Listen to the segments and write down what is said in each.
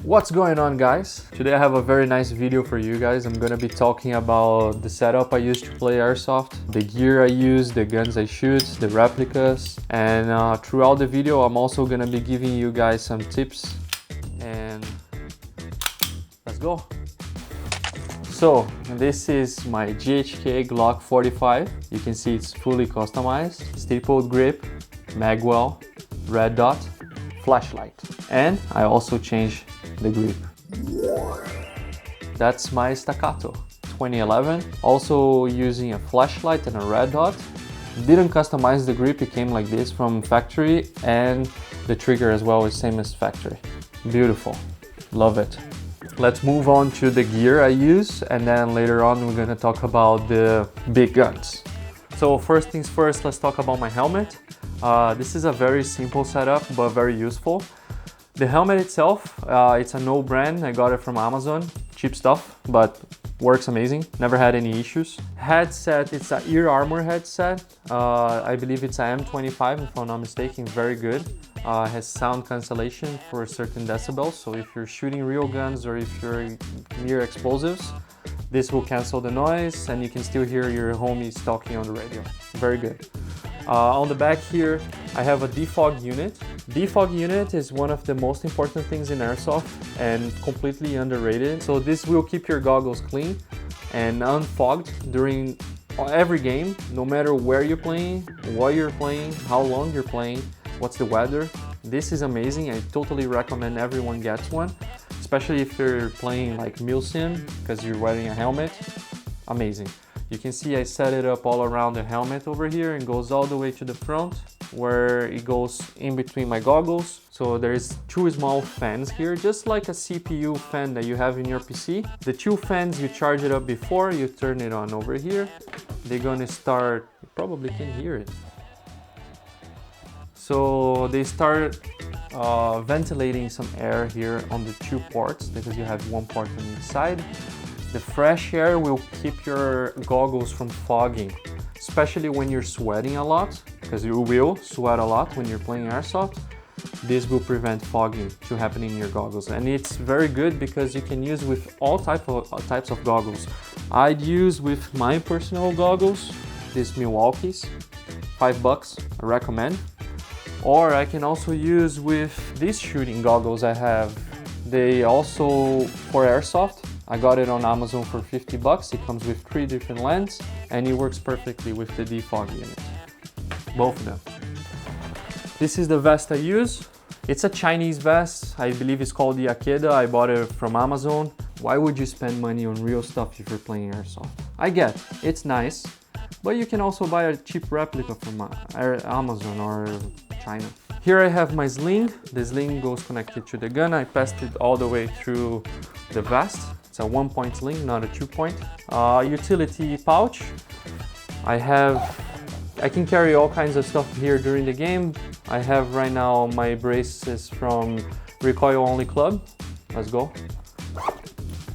What's going on, guys? Today I have a very nice video for you guys. I'm gonna be talking about the setup I use to play Airsoft, the gear I use, the guns I shoot, the replicas, and throughout the video I'm also gonna be giving you guys some tips, and let's go. So this is my GHK Glock 45. You can see it's fully customized, stapled grip, magwell, red dot, flashlight, and I also changed the grip. That's my Staccato 2011, also using a flashlight and a red dot. Didn't customize the grip, it came like this from factory, and the trigger as well is same as factory. Beautiful, love it. Let's move on to the gear I use, and then later on we're gonna talk about the big guns. So first things first, let's talk about my helmet. This is a very simple setup but very useful. The helmet itself, it's a no brand. I got it from Amazon, cheap stuff, but works amazing. Never had any issues. Headset, it's a ear armor headset. I believe it's a M25 if I'm not mistaken, very good. Has sound cancellation for certain decibels, so if you're shooting real guns or if you're near explosives, this will cancel the noise and you can still hear your homies talking on the radio. Very good. On the back here, I have a defog unit. Defog unit is one of the most important things in Airsoft and completely underrated. So this will keep your goggles clean and unfogged during every game, no matter where you're playing, what you're playing, how long you're playing, what's the weather. This is amazing. I totally recommend everyone gets one, especially if you're playing like milsim because you're wearing a helmet. Amazing. You can see I set it up all around the helmet over here and goes all the way to the front where it goes in between my goggles. So there's two small fans here, just like a CPU fan that you have in your PC. The two fans, you charge it up before you turn it on over here. They're gonna start, you probably can hear it. So they start ventilating some air here on the two ports because you have one port on each side. The fresh air will keep your goggles from fogging, especially when you're sweating a lot, because you will sweat a lot when you're playing Airsoft. This will prevent fogging to happen in your goggles, and it's very good because you can use with all types of goggles. I'd use with my personal goggles, these Milwaukee's, $5, I recommend. Or I can also use with these shooting goggles I have. They also, for Airsoft, I got it on Amazon for $50. It comes with 3 different lenses and it works perfectly with the defog unit. Both of them. This is the vest I use. It's a Chinese vest. I believe it's called the Akeda. I bought it from Amazon. Why would you spend money on real stuff if you're playing Airsoft? I get it's nice, but you can also buy a cheap replica from Amazon or China. Here I have my sling. The sling goes connected to the gun. I passed it all the way through the vest. It's a 1-point sling, not a 2-point. Utility pouch. I can carry all kinds of stuff here during the game. I have right now my braces from Recoil Only Club. Let's go.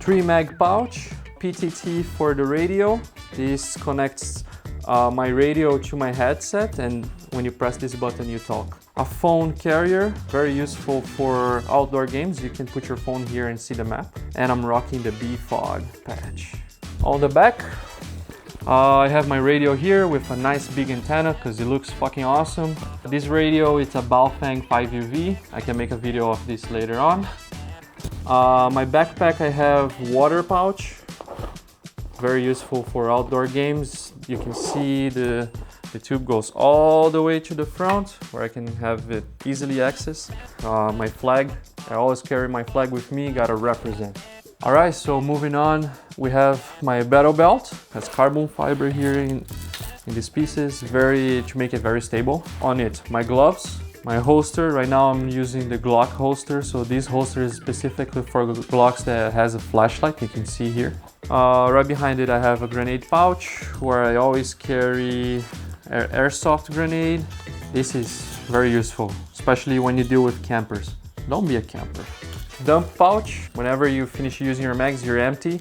3 mag pouch. PTT for the radio. This connects my radio to my headset, and when you press this button you talk. A phone carrier, very useful for outdoor games. You can put your phone here and see the map. And I'm rocking the BFog patch. On the back, I have my radio here with a nice big antenna because it looks fucking awesome. This radio, it's a Baofeng 5UV. I can make a video of this later on. My backpack, I have water pouch. Very useful for outdoor games. You can see the tube goes all the way to the front where I can have it easily accessed. My flag, I always carry my flag with me, gotta represent. Alright, so moving on, we have my battle belt. It has carbon fiber here in these pieces, to make it very stable. On it, my gloves, my holster. Right now I'm using the Glock holster, so this holster is specifically for Glocks that has a flashlight, you can see here. Right behind it I have a grenade pouch where I always carry Airsoft grenade. This is very useful, especially when you deal with campers. Don't be a camper. Dump pouch. Whenever you finish using your mags, you're empty.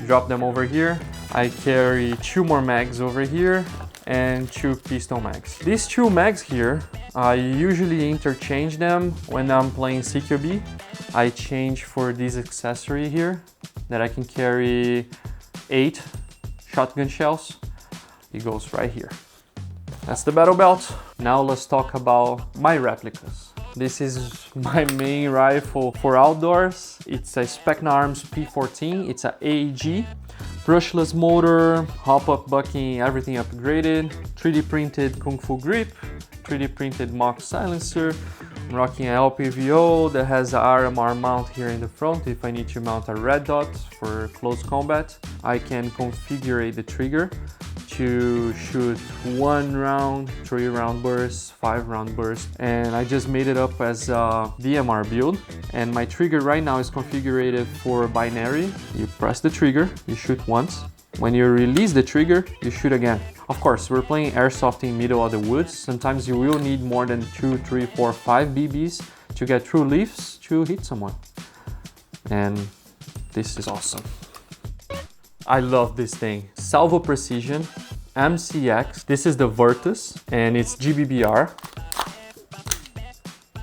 Drop them over here. I carry 2 more mags over here and 2 pistol mags. These 2 mags here, I usually interchange them when I'm playing CQB. I changed for this accessory here that I can carry 8 shotgun shells. It goes right here. That's the battle belt. Now let's talk about my replicas. This is my main rifle for outdoors. It's a Sidearm P14. It's a AEG. Brushless motor, hop-up bucking, everything upgraded. 3D printed Kung Fu grip, 3D printed mock silencer. I'm rocking an LPVO that has a RMR mount here in the front if I need to mount a red dot for close combat. I can configure the trigger to shoot 1 round, 3 round bursts, 5 round bursts, and I just made it up as a DMR build. And my trigger right now is configured for binary. You press the trigger, you shoot once. When you release the trigger, you shoot again. Of course, we're playing airsoft in the middle of the woods. Sometimes you will need more than 2, 3, 4, 5 BBs to get through leaves to hit someone. And this is awesome. I love this thing. Salvo Precision MCX. This is the Virtus and it's GBBR.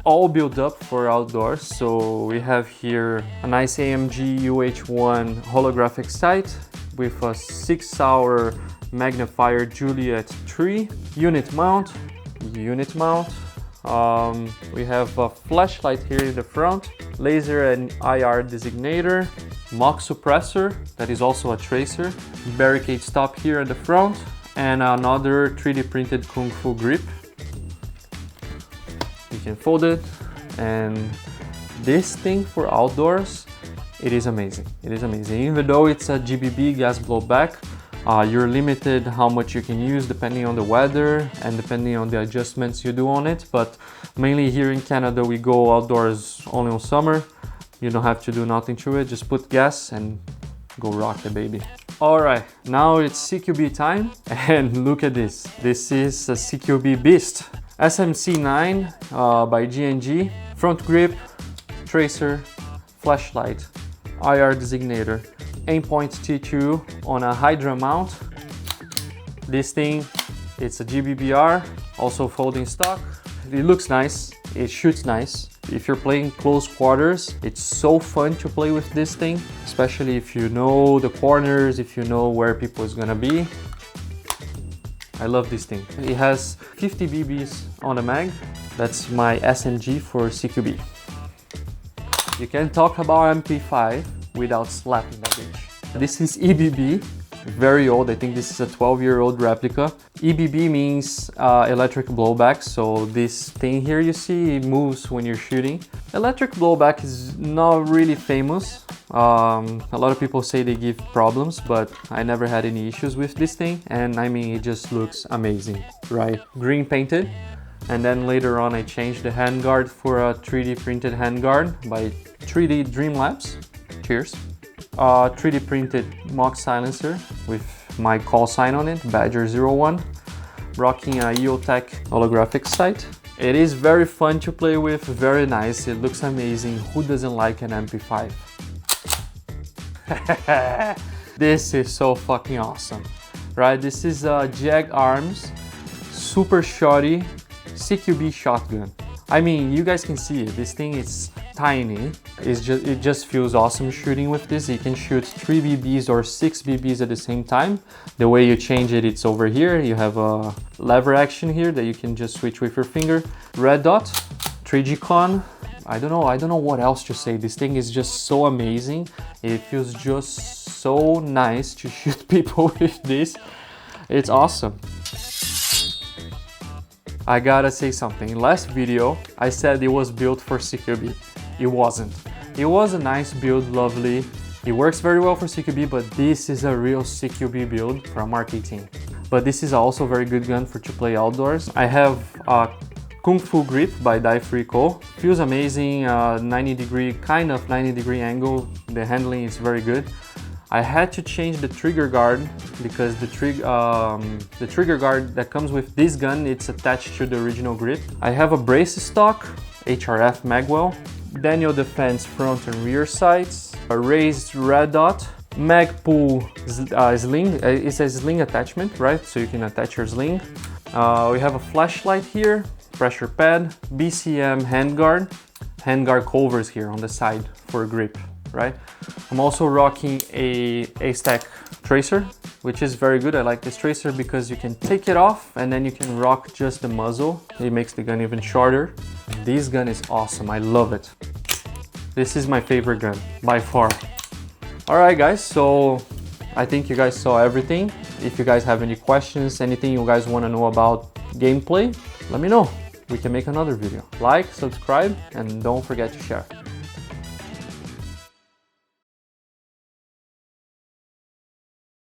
All built up for outdoors. So we have here a nice AMG UH1 holographic sight with a 6-hour magnifier Juliet 3 unit mount. We have a flashlight here in the front, laser and IR designator, mock suppressor that is also a tracer, barricade stop here at the front, and another 3D printed Kung Fu grip. You can fold it, and this thing for outdoors, it is amazing. It is amazing. Even though it's a GBB gas blowback, you're limited how much you can use depending on the weather and depending on the adjustments you do on it. But mainly here in Canada, we go outdoors only on summer. You don't have to do nothing to it. Just put gas and go rock it, baby. All right, now it's CQB time. And look at this. This is a CQB Beast. SMC9 by G&G. Front grip, tracer, flashlight, IR designator, aimpoint T2 on a Hydra mount. This thing, it's a GBBR, also folding stock. It looks nice, it shoots nice. If you're playing close quarters, it's so fun to play with this thing, especially if you know the corners, if you know where people is gonna be. I love this thing. It has 50 BBs on the mag. That's my SMG for CQB. You can talk about MP5 without slapping that bitch. This is EBB, very old. I think this is a 12-year-old replica. EBB means electric blowback. So this thing here you see, it moves when you're shooting. Electric blowback is not really famous. A lot of people say they give problems, but I never had any issues with this thing. And I mean, it just looks amazing, right? Green painted. And then later on, I changed the handguard for a 3D printed handguard by 3D Dreamlabs. Cheers. 3D printed mock silencer with my call sign on it, Badger01. Rocking a EOTech holographic sight. It is very fun to play with, very nice. It looks amazing. Who doesn't like an MP5? This is so fucking awesome, right? This is a Jag Arms super shoddy CQB shotgun. I mean, you guys can see it. This thing is tiny. It just feels awesome shooting with this. You can shoot 3 BBs or 6 BBs at the same time. The way you change it, it's over here. You have a lever action here that you can just switch with your finger. Red dot, 3G Con. I don't know what else to say. This thing is just so amazing. It feels just so nice to shoot people with this. It's awesome. I gotta say something. In last video, I said it was built for CQB. It wasn't. It was a nice build, lovely. It works very well for CQB, but this is a real CQB build from Mark 18. But this is also a very good gun to play outdoors. I have a Kung Fu grip by Die Free Co. Feels amazing, 90 degree angle. The handling is very good. I had to change the trigger guard because the trigger guard that comes with this gun, it's attached to the original grip. I have a brace stock, HRF magwell, Daniel Defense front and rear sights, a raised red dot, mag pull sling. It's a sling attachment, right? So you can attach your sling. We have a flashlight here, pressure pad, BCM handguard, handguard covers here on the side for grip, right? I'm also rocking a stack tracer, which is very good. I like this tracer because you can take it off and then you can rock just the muzzle. It makes the gun even shorter. This gun is awesome, I love it. This is my favorite gun, by far. All right guys, so I think you guys saw everything. If you guys have any questions, anything you guys want to know about gameplay, let me know. We can make another video. Like, subscribe, and don't forget to share.